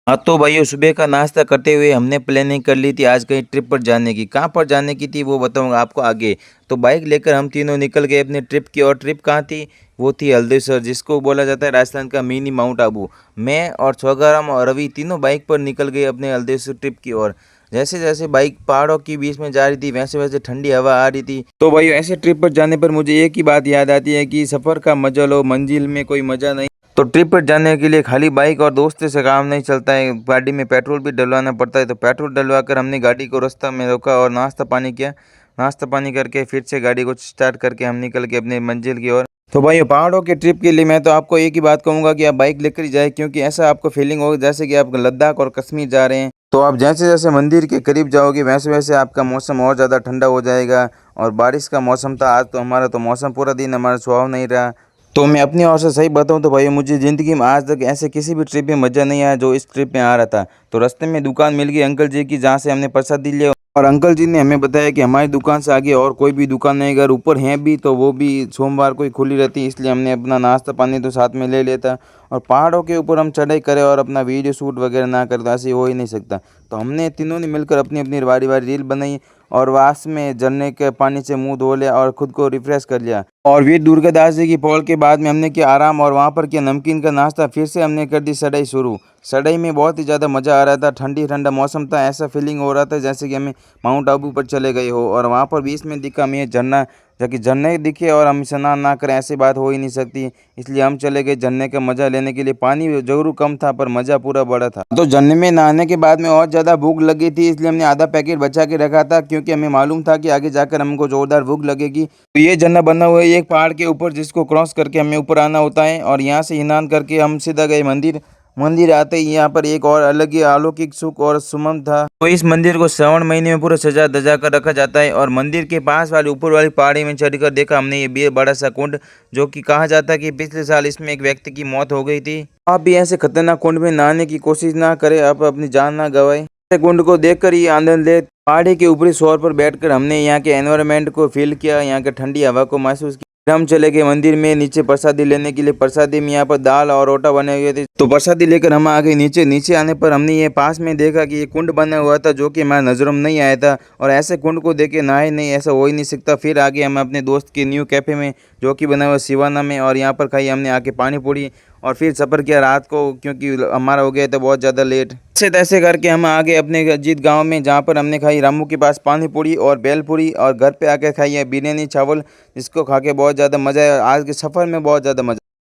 हाँ तो भाइयों, सुबह का नाश्ता करते हुए हमने प्लानिंग कर ली थी आज कहीं ट्रिप पर जाने की। कहाँ पर जाने की थी वो बताऊंगा आपको आगे। तो बाइक लेकर हम तीनों निकल गए अपने ट्रिप की। और ट्रिप कहाँ थी? वो थी हल्देश्वर, जिसको बोला जाता है राजस्थान का मिनी माउंट आबू। मैं और छोगाराम और रवि तीनों बाइक पर निकल गए अपने हल्देश्वर ट्रिप की ओर। जैसे जैसे बाइक पहाड़ों के बीच में जा रही थी, वैसे वैसे ठंडी हवा आ रही थी। तो भाइयों, ऐसे ट्रिप पर जाने पर मुझे एक ही बात याद आती है कि सफ़र का मजा लो, मंजिल में कोई मज़ा नहीं। तो ट्रिप पर जाने के लिए खाली बाइक और दोस्तों से काम नहीं चलता है, गाड़ी में पेट्रोल भी डलवाना पड़ता है। तो पेट्रोल डलवा कर हमने गाड़ी को रास्ता में रोका और नाश्ता पानी किया। नाश्ता पानी करके फिर से गाड़ी को स्टार्ट करके हम निकल गए अपनी मंजिल की ओर। तो भाई, पहाड़ों के ट्रिप के लिए मैं तो आपको एक ही बात कहूँगा कि आप बाइक लेकर ही जाए, क्योंकि ऐसा आपको फीलिंग होगा जैसे कि आप लद्दाख और कश्मीर जा रहे हैं। तो आप जैसे जैसे मंदिर के करीब जाओगे, वैसे वैसे आपका मौसम और ज़्यादा ठंडा हो जाएगा। और बारिश का मौसम था आज, तो हमारा तो मौसम पूरा दिन हमारा सुहाव नहीं रहा। तो मैं अपनी ओर से सही बताऊं तो भाई, मुझे ज़िंदगी में आज तक ऐसे किसी भी ट्रिप में मज़ा नहीं आया जो इस ट्रिप में आ रहा था। तो रास्ते में दुकान मिल गई अंकल जी की, जहाँ से हमने प्रसादी लिया। और अंकल जी ने हमें बताया कि हमारी दुकान से आगे और कोई भी दुकान नहीं, अगर ऊपर हैं भी तो वो भी सोमवार को ही खुली रहती है। इसलिए हमने अपना नाश्ता पानी तो साथ में ले लिया था। और पहाड़ों के ऊपर हम चढ़ाई करें और अपना वीडियो शूट वगैरह ना करें तो ऐसे हो ही नहीं सकता। तो हमने तीनों ने मिलकर अपनी अपनी बारी बारी रील बनाई। और वास में झरने के पानी से मुंह धो लिया और खुद को रिफ्रेश कर लिया। और वीर दुर्गादास जी की पौड़ के बाद में हमने किया आराम, और वहाँ पर किया नमकीन का नाश्ता। फिर से हमने कर दी चढ़ाई शुरू। चढ़ाई में बहुत ही ज़्यादा मज़ा आ रहा था, ठंडी ठंडा मौसम था, ऐसा फीलिंग हो रहा था जैसे कि हमें माउंट आबू पर चले गए हो। और वहाँ पर बीच में दिखा हमें झरना, जबकि झरने दिखे और हम स्नान ना करें ऐसी बात हो ही नहीं सकती। इसलिए हम चले गए झरने का मज़ा लेने के लिए। पानी जरूर कम था पर मज़ा पूरा बड़ा था। तो झरने में नहाने के बाद में और ज़्यादा भूख लगी थी, इसलिए हमने आधा पैकेट बचा के रखा था, क्योंकि हमें मालूम था कि आगे जाकर हमको जोरदार भूख लगेगी। तो ये झरना बना हुआ है एक पहाड़ के ऊपर, जिसको क्रॉस करके हमें ऊपर आना होता है। और यहाँ से स्नान करके हम सीधा गए मंदिर। मंदिर आते ही यहाँ पर एक और अलग ही अलौकिक सुख और सुमन था। तो इस मंदिर को श्रावण महीने में पूरा सजा धजा कर रखा जाता है। और मंदिर के पास वाली ऊपर वाली पहाड़ी में चढ़कर देखा हमने ये भी बड़ा सा कुंड, जो कि कहा जाता है कि पिछले साल इसमें एक व्यक्ति की मौत हो गई थी। आप भी ऐसे खतरनाक कुंड में नहाने की कोशिश ना करें, आप अपनी जान ना गवाएं। ऐसे कुंड को देखकर ही आनंद ले। पहाड़ी के ऊपरी छोर पर बैठकर हमने यहाँ के एनवायरनमेंट को फील किया, यहाँ के ठंडी हवा को महसूस किया। फिर हम चले गए मंदिर में नीचे प्रसादी लेने के लिए। प्रसादी में यहाँ पर दाल और रोटा बने हुए थे। तो प्रसादी लेकर हम आ गए नीचे। नीचे आने पर हमने ये पास में देखा कि ये कुंड बना हुआ था, जो कि हमारे नज़रों में नहीं आया था। और ऐसे कुंड को देखे नहाए नहीं, ऐसा हो ही नहीं सकता। फिर आगे हम अपने दोस्त के न्यू कैफ़े में, जो कि बना हुआ सिवाना में, और यहाँ पर खाई हमने आके पानी पूरी। और फिर सफ़र किया रात को, क्योंकि हमारा हो गया था बहुत ज़्यादा लेट। ऐसे तैसे करके हम आ गए अपने अजीत गांव में, जहाँ पर हमने खाई रामू के पास पानी पूरी और बेलपूरी। और घर पे आके खाई है बिरयानी चावल, जिसको खा के बहुत ज़्यादा मज़ा आया। आज के सफ़र में बहुत ज़्यादा मज़ा